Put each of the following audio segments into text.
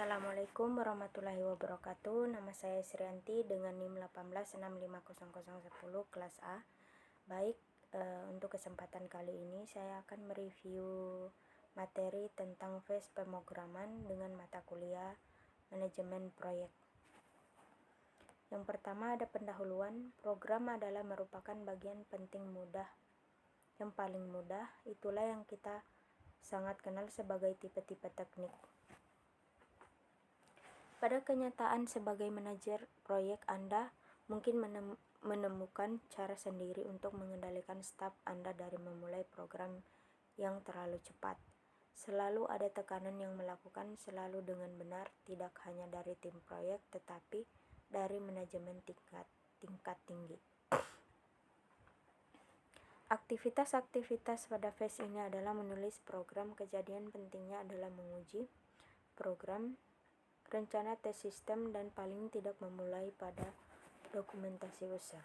Assalamualaikum warahmatullahi wabarakatuh. Nama saya Srianti dengan NIM 18650010 kelas A. Baik, untuk kesempatan kali ini saya akan mereview materi tentang phase pemrograman dengan mata kuliah manajemen proyek. Yang pertama ada pendahuluan. Program adalah merupakan bagian penting yang paling mudah, itulah yang kita sangat kenal sebagai tipe-tipe teknik. Pada kenyataan sebagai manajer proyek, Anda mungkin menemukan cara sendiri untuk mengendalikan staf Anda dari memulai program yang terlalu cepat. Selalu ada tekanan yang melakukan selalu dengan benar, tidak hanya dari tim proyek tetapi dari manajemen tingkat tinggi. Aktivitas-aktivitas pada phase ini adalah menulis program. Kejadian pentingnya adalah menguji program, rencana tes sistem, dan paling tidak memulai pada dokumentasi user.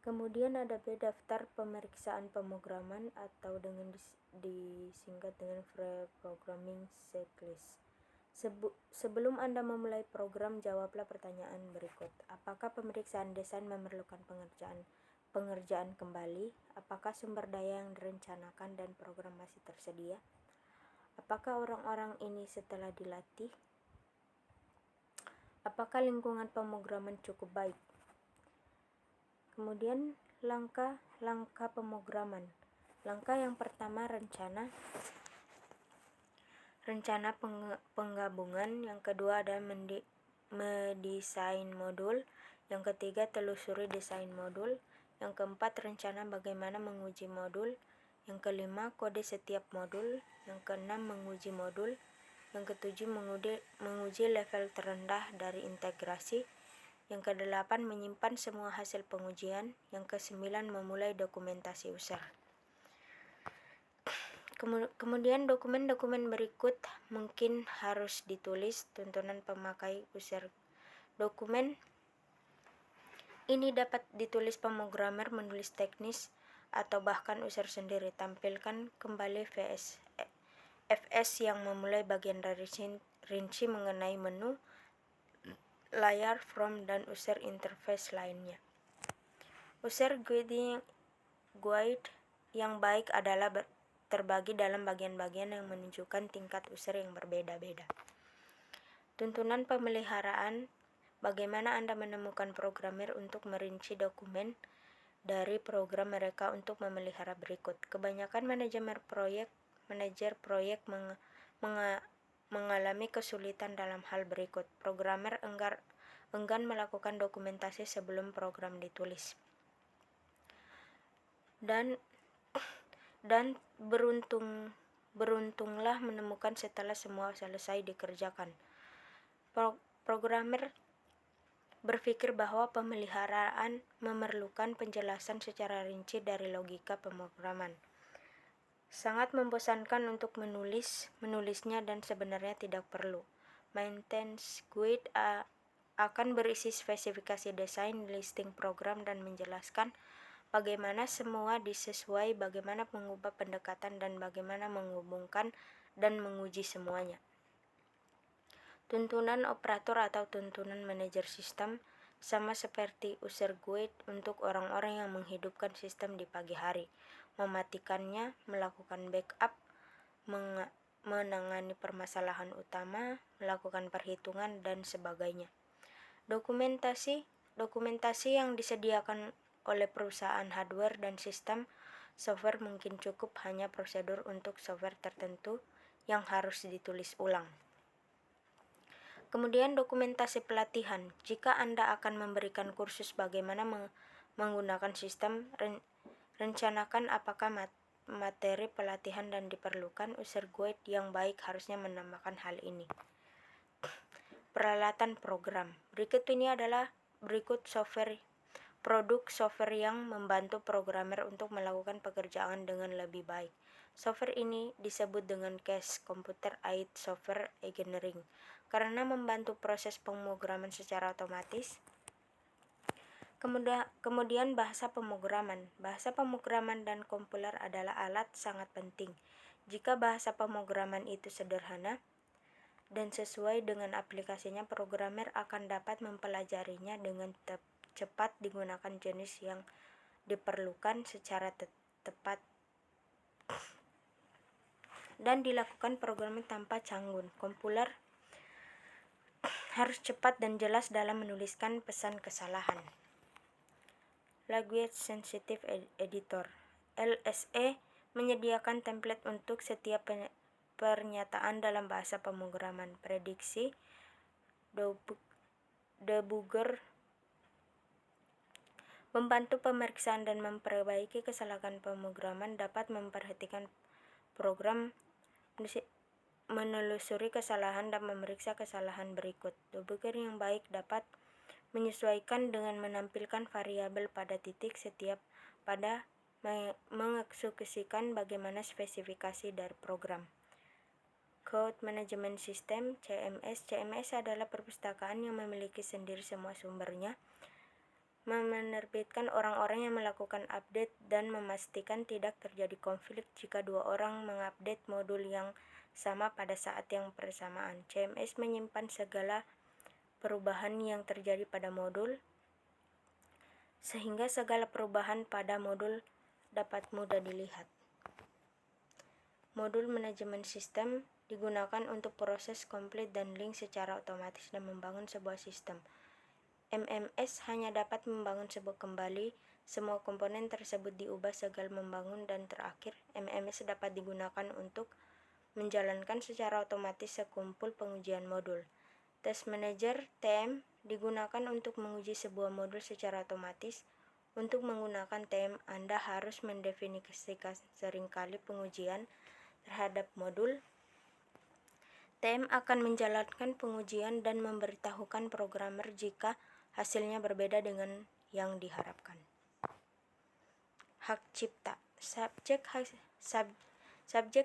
Kemudian ada B, daftar pemeriksaan pemrograman atau dengan disingkat dengan pre-programming checklist. Sebelum Anda memulai program, jawablah pertanyaan berikut. Apakah pemeriksaan desain memerlukan pengerjaan kembali? Apakah sumber daya yang direncanakan dan program masih tersedia? Apakah orang-orang ini setelah dilatih? Apakah lingkungan pemrograman cukup baik? Kemudian langkah pemrograman. Langkah yang pertama rencana penggabungan. Yang kedua ada mendesain modul. Yang ketiga telusuri desain modul. Yang keempat rencana bagaimana menguji modul. Yang kelima kode setiap modul. Yang keenam menguji modul. Yang ketujuh menguji level terendah dari integrasi. Yang kedelapan menyimpan semua hasil pengujian. Yang kesembilan memulai dokumentasi user. Kemudian dokumen-dokumen berikut mungkin harus ditulis. Tuntunan pemakai user. Dokumen ini dapat ditulis pemrogramer, menulis teknis, atau bahkan user sendiri. Tampilkan kembali FS yang memulai bagian dari rinci mengenai menu, layar, form, dan user interface lainnya. User guide yang baik adalah terbagi dalam bagian-bagian yang menunjukkan tingkat user yang berbeda-beda. Tuntunan pemeliharaan. Bagaimana Anda menemukan programmer untuk merinci dokumen dari program mereka untuk memelihara berikut. Kebanyakan manajer proyek mengalami kesulitan dalam hal berikut. Programmer enggan melakukan dokumentasi sebelum program ditulis. Dan beruntunglah menemukan setelah semua selesai dikerjakan. Programmer berpikir bahwa pemeliharaan memerlukan penjelasan secara rinci dari logika pemrograman. Sangat membosankan untuk menulisnya dan sebenarnya tidak perlu. Maintenance guide akan berisi spesifikasi desain, listing program, dan menjelaskan bagaimana semua disesuai, bagaimana mengubah pendekatan, dan bagaimana menghubungkan dan menguji semuanya. Tuntunan operator atau tuntunan manajer sistem sama seperti user guide untuk orang-orang yang menghidupkan sistem di pagi hari, mematikannya, melakukan backup, menangani permasalahan utama, melakukan perhitungan, dan sebagainya. Dokumentasi yang disediakan oleh perusahaan hardware dan sistem software mungkin cukup hanya prosedur untuk software tertentu yang harus ditulis ulang. Kemudian dokumentasi pelatihan. Jika Anda akan memberikan kursus bagaimana menggunakan sistem, rencanakan apakah materi pelatihan dan diperlukan. User guide yang baik harusnya menambahkan hal ini. Peralatan program. Berikut produk software yang membantu programmer untuk melakukan pekerjaan dengan lebih baik. Software ini disebut dengan CAS, Computer Aided Software Engineering, karena membantu proses pemrograman secara otomatis. Kemudian bahasa pemrograman. Bahasa pemrograman dan kompiler adalah alat sangat penting. Jika bahasa pemrograman itu sederhana, dan sesuai dengan aplikasinya, programmer akan dapat mempelajarinya dengan cepat, digunakan jenis yang diperlukan secara tepat, dan dilakukan programming tanpa canggung. Komputer harus cepat dan jelas dalam menuliskan pesan kesalahan. Language Sensitive Editor (LSE) menyediakan template untuk setiap pernyataan dalam bahasa pemrograman. Prediksi debugger membantu pemeriksaan dan memperbaiki kesalahan pemrograman, dapat memperhatikan program, menelusuri kesalahan, dan memeriksa kesalahan berikut. Debugger yang baik dapat menyesuaikan dengan menampilkan variabel pada titik setiap pada mengeksekusikan bagaimana spesifikasi dari program. Code Management System (CMS). CMS adalah perpustakaan yang memiliki sendiri semua sumbernya, menerbitkan orang-orang yang melakukan update, dan memastikan tidak terjadi konflik jika dua orang mengupdate modul yang sama pada saat yang bersamaan. CMS menyimpan segala perubahan yang terjadi pada modul, sehingga segala perubahan pada modul dapat mudah dilihat. Modul Management System digunakan untuk proses komplit dan link secara otomatis dan membangun sebuah sistem. MMS hanya dapat membangun sebuah kembali, semua komponen tersebut diubah segala membangun, dan terakhir, MMS dapat digunakan untuk menjalankan secara otomatis sekumpul pengujian modul. Test Manager (TM) digunakan untuk menguji sebuah modul secara otomatis. Untuk menggunakan TM, Anda harus mendefinisikan seringkali pengujian terhadap modul. TM akan menjalankan pengujian dan memberitahukan programmer jika hasilnya berbeda dengan yang diharapkan. Hak cipta. Subjek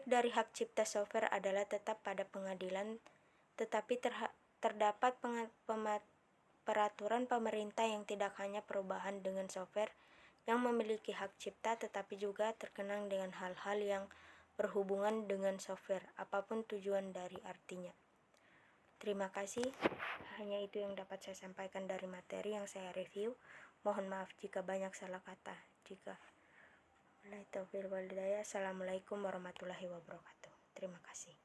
dari hak cipta software adalah tetap pada pengadilan, tetapi terdapat peraturan pemerintah yang tidak hanya perubahan dengan software yang memiliki hak cipta, tetapi juga terkenang dengan hal-hal yang berhubungan dengan software, apapun tujuan dari artinya. Terima kasih. Hanya itu yang dapat saya sampaikan dari materi yang saya review. Mohon maaf jika banyak salah kata. Assalamualaikum warahmatullahi wabarakatuh. Terima kasih.